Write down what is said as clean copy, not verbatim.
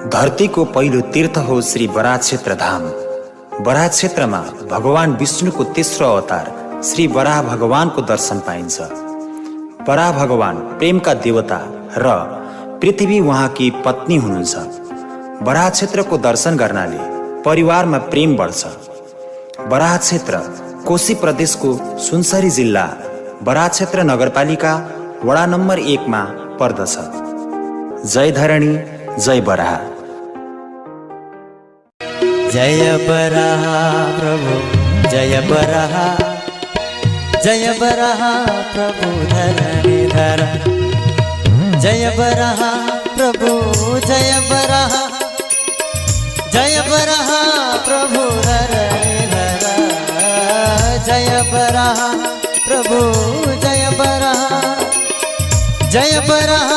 धरती को पहिलो तीर्थ हो श्री बराह क्षेत्र धाम। बराह क्षेत्रमा भगवान विष्णुको तेस्रो अवतार श्री बराह भगवानको दर्शन पाइन्छ। बराह भगवान प्रेमका देवता र पृथ्वी उहाँकी पत्नी हुनुहुन्छ। बराह क्षेत्रको दर्शन गर्नाले परिवारमा प्रेम बढ्छ। बराह क्षेत्र कोशी प्रदेशको सुनसरी जिल्ला बराह क्षेत्र नगरपालिका वडा नम्बर 1 मा पर्दछ। जय धरणी, जय बराह। जय बराह प्रभु, जय बराह, जय बराह प्रभु धरणी धर। जय बराह प्रभु, जय बराह, जय बराह प्रभु धरणी धर। जय बराह प्रभु, जय बराह, जय बराह